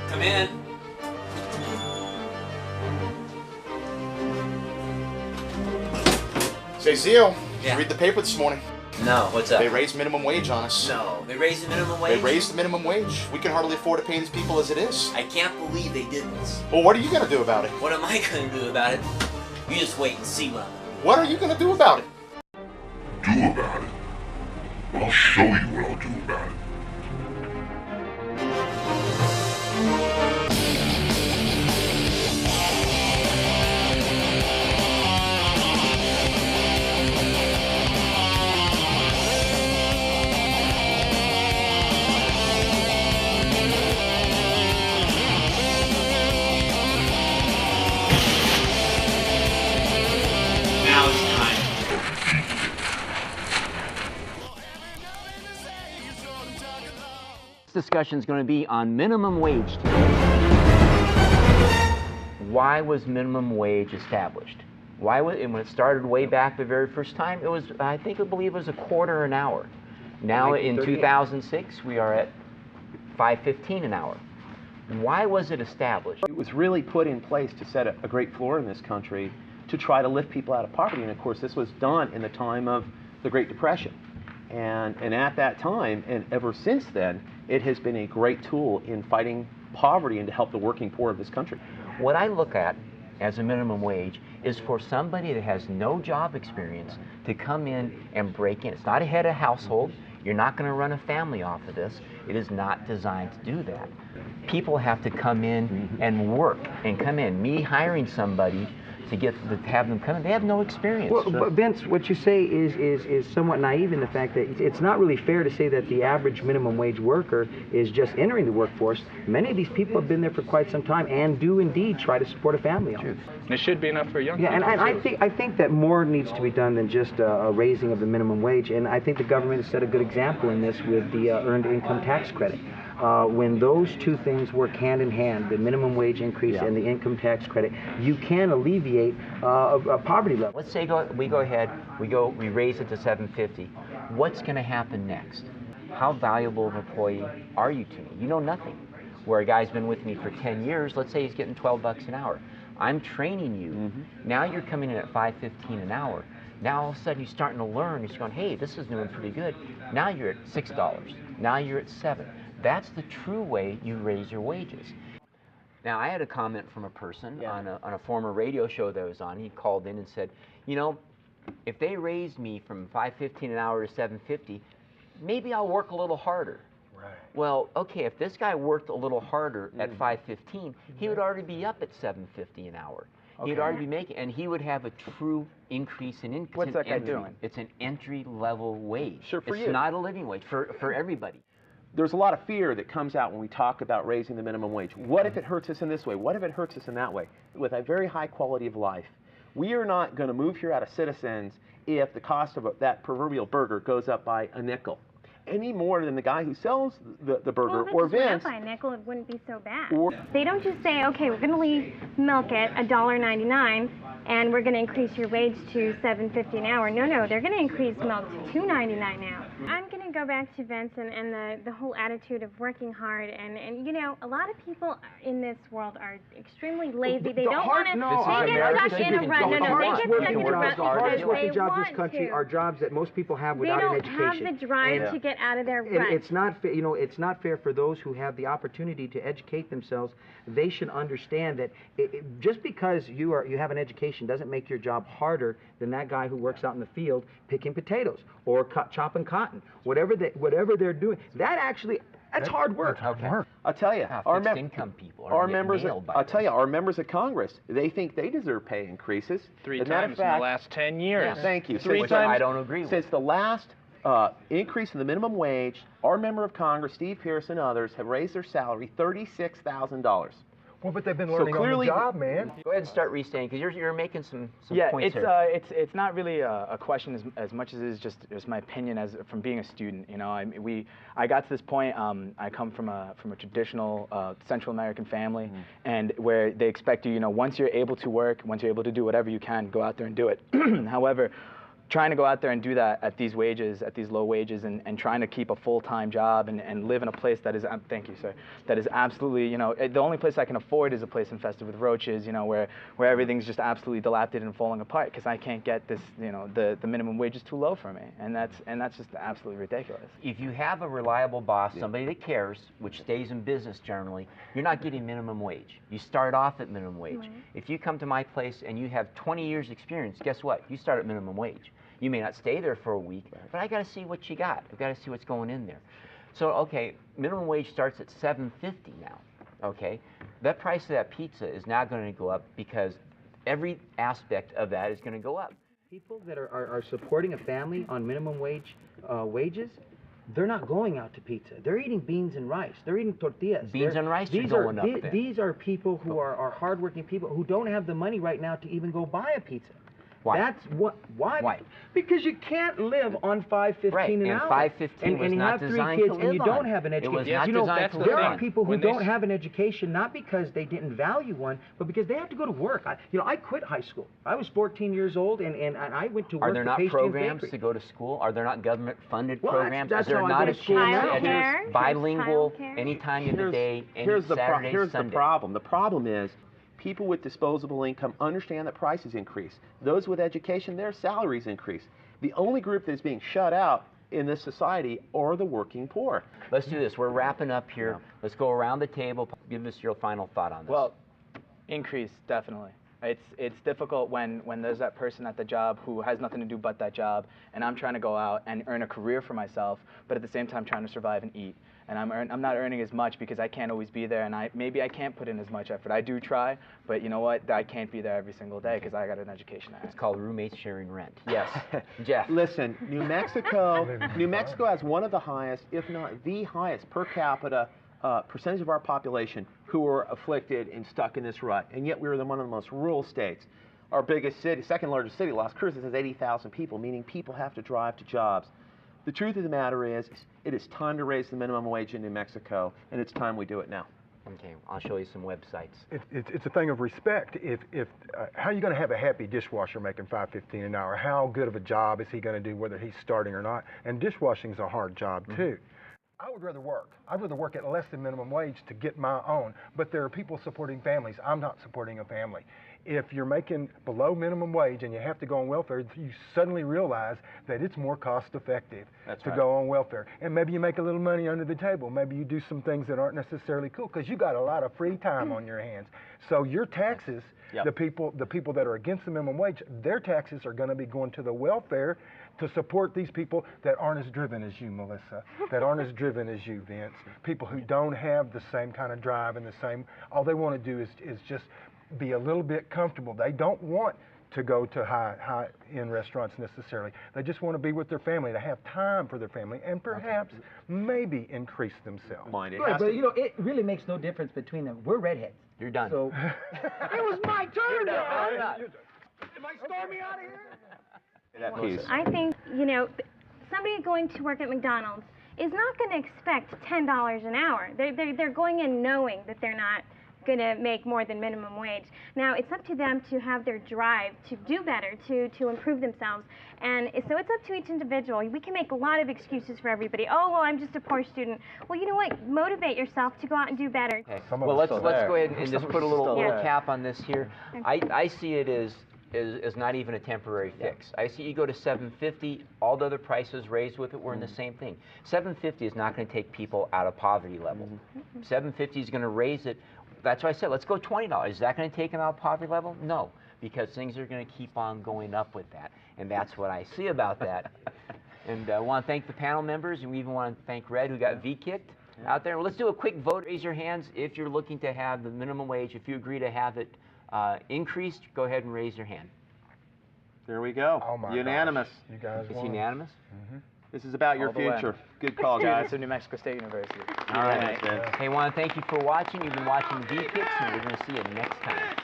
Come in. Say, Zio, did Yeah. you read the paper this morning? No, what's up? They raised minimum wage on us. No, they raised the minimum wage? They raised the minimum wage. We can hardly afford to pay these people as it is. I can't believe they did this. Well, what are you going to do about it? What am I going to do about it? You just wait and see what I'm going to do. What are you going to do about it? Do about it? I'll show you what I'll do about it. Now it's time. This discussion is going to be on minimum wage today. Why was minimum wage established? Why was, and when it started way back the very first time, it was, I believe it was $0.25 an hour. Now in 2006, we are at $5.15 an hour. Why was it established? It was really put in place to set a great floor in this country to try to lift people out of poverty. And of course, this was done in the time of the Great Depression. And at that time, and ever since then, it has been a great tool in fighting poverty and to help the working poor of this country. What I look at as a minimum wage is for somebody that has no job experience to come in and break in. It's not a head of household. You're not going to run a family off of this. It is not designed to do that. People have to come in and work and come in. Me hiring somebody to have them come in, they have no experience. Well, but Vince, what you say is somewhat naive in the fact that it's not really fair to say that the average minimum wage worker is just entering the workforce. Many of these people have been there for quite some time and do indeed try to support a family on it. And it should be enough for young people. And I think that more needs to be done than just a raising of the minimum wage. And I think the government has set a good example in this with the earned income tax credit. When those two things work hand in hand, the minimum wage increase and the income tax credit, you can alleviate a poverty level. Let's say we go ahead, we raise it to $7.50. What's going to happen next? How valuable of an employee are you to me? You know nothing. Where a guy's been with me for 10 years, let's say he's getting $12 an hour. I'm training you. Now you're coming in at $5.15 an hour. Now all of a sudden you're starting to learn. You're going, hey, this is doing pretty good. Now you're at $6. Now you're at $7. That's the true way you raise your wages. Now, I had a comment from a person on a former radio show that I was on. He called in and said, you know, if they raised me from $5.15 an hour to $7.50, maybe I'll work a little harder. Right. Well, okay, if this guy worked a little harder at $5.15, he would already be up at $7.50 an hour. Okay. He'd already be making, and he would have a true increase in income. What's that guy doing? It's an entry-level wage. Sure, for you. It's not a living wage for everybody. There's a lot of fear that comes out when we talk about raising the minimum wage. What if it hurts us in this way? What if it hurts us in that way? With a very high quality of life, we are not going to move here out of Citizens if the cost of that proverbial burger goes up by a nickel. Any more than the guy who sells the burger, well, or Vince. By a nickel, it wouldn't be so bad. They don't just say, okay, we're going to leave milk at $1.99 and we're going to increase your wage to $7.50 an hour. No, they're going to increase milk to $2.99 now. I'm going to go back to Vince and the whole attitude of working hard. And you know, a lot of people in this world are extremely lazy. They don't want to. They get stuck in a rut. The hardest working jobs in want this country to. are jobs that most people have They without an don't education. have the drive to get out of their rut. It's not fair. You know, it's not fair for those who have the opportunity to educate themselves. They should understand that just because you have an education doesn't make your job harder than that guy who works out in the field picking potatoes or chopping cotton. Whatever they're doing, that's hard work. That's hard work. I'll tell you, our income people our members of Congress, they think they deserve pay increases. 3 times in the last 10 years. Yeah, thank you. 3 times. I don't agree with. Since the last increase in the minimum wage, our member of Congress, Steve Pierce, and others have raised their salary $36,000. Well, but they've been learning on the job, man. Go ahead and start restating, because you're making some points here. It's not really a question as much as it is just my opinion from being a student. You know, I got to this point. I come from a traditional Central American family, and where they expect you, once you're able to work, once you're able to do whatever you can, go out there and do it. However, trying to go out there and do that at these wages, at these low wages, and trying to keep a full-time job and live in a place that is, thank you, sir, that is absolutely, you know, the only place I can afford is a place infested with roaches, you know, where everything's just absolutely dilapidated and falling apart because I can't get this, you know, the minimum wage is too low for me, and that's just absolutely ridiculous. If you have a reliable boss, somebody that cares, which stays in business generally, you're not getting minimum wage. You start off at minimum wage. Right. If you come to my place and you have 20 years experience, guess what? You start at minimum wage. You may not stay there for a week, but I got to see what you got. I've got to see what's going in there. So, okay, minimum wage starts at $7.50 now, okay? That price of that pizza is now going to go up because every aspect of that is going to go up. People that are supporting a family on minimum wage wages, they're not going out to pizza. They're eating beans and rice. They're eating tortillas. Beans and rice are going up then. These are people who are hardworking people who don't have the money right now to even go buy a pizza. Why? That's what. Why? Why? Because you can't live on $5.15 an hour. Right, and $5.15 was not designed to live on. And you don't have an education. It was not you know, designed to live there are on. people who don't have an education, not because they didn't value one, but because they have to go to work. I quit high school. I was 14 years old, and I went to work. Are there not programs to go to school? Are there not government-funded programs? Is there not a chance to educate bilingual any time of the day, any Saturday, Here's Sunday? the problem. The problem is people with disposable income understand that prices increase. Those with education, their salaries increase. The only group that is being shut out in this society are the working poor. Let's do this. We're wrapping up here. Let's go around the table. Give us your final thought on this. Well, increase, definitely. It's difficult when there's that person at the job who has nothing to do but that job, and I'm trying to go out and earn a career for myself, but at the same time trying to survive and eat. And I'm not earning as much because I can't always be there, and maybe I can't put in as much effort. I do try, but you know what? I can't be there every single day because I got an education. It's called roommates sharing rent. Yes. Jeff. Listen, New Mexico has one of the highest, if not the highest, per capita percentage of our population who are afflicted and stuck in this rut, and yet we're one of the most rural states. Our biggest city, second largest city, Las Cruces, has 80,000 people, meaning people have to drive to jobs. The truth of the matter is, it is time to raise the minimum wage in New Mexico, and it's time we do it now. Okay, I'll show you some websites. It's a thing of respect. How are you going to have a happy dishwasher making $5.15 an hour? How good of a job is he going to do, whether he's starting or not? And dishwashing's a hard job too. I would rather work. I'd rather work at less than minimum wage to get my own. But there are people supporting families. I'm not supporting a family. If you're making below minimum wage and you have to go on welfare, you suddenly realize that it's more cost effective to go on welfare. And maybe you make a little money under the table. Maybe you do some things that aren't necessarily cool because you got a lot of free time on your hands. So your taxes, the people that are against the minimum wage, their taxes are going to be going to the welfare to support these people that aren't as driven as you, Melissa, that aren't as driven as you, Vince, people who don't have the same kind of drive and the same, all they want to do is just be a little bit comfortable. They don't want to go to high-end restaurants necessarily. They just want to be with their family, to have time for their family, and perhaps maybe increase themselves. Right, but you know, it really makes no difference between them. We're redheads. You're done. So it was my turn. Am I storming out of here? I think, you know, somebody going to work at McDonald's is not going to expect $10 an hour. They're going in knowing that they're not going to make more than minimum wage. Now, it's up to them to have their drive to do better, to improve themselves. And so it's up to each individual. We can make a lot of excuses for everybody. Oh, well, I'm just a poor student. Well, you know what? Motivate yourself to go out and do better. Okay. Well, let's go ahead and just put a little cap on this here. I see it as not even a temporary fix. I see you go to $7.50, all the other prices raised with it, we're in the same thing. $7.50 is not going to take people out of poverty level. $7.50 is going to raise it. That's why I said, let's go $20. Is that going to take them out of poverty level? No, because things are going to keep on going up with that. And that's what I see about that. And I want to thank the panel members, and we even want to thank Red, who got V-kicked out there. Well, let's do a quick vote. Raise your hands if you're looking to have the minimum wage. If you agree to have it increased, go ahead and raise your hand. There we go. Oh my unanimous. Gosh. You guys It's won. unanimous? This is about your future. Good call, guys. It's New Mexico State University. All right. Hey, I want to thank you for watching. You've been watching V-Kicks, and we're going to see you next time.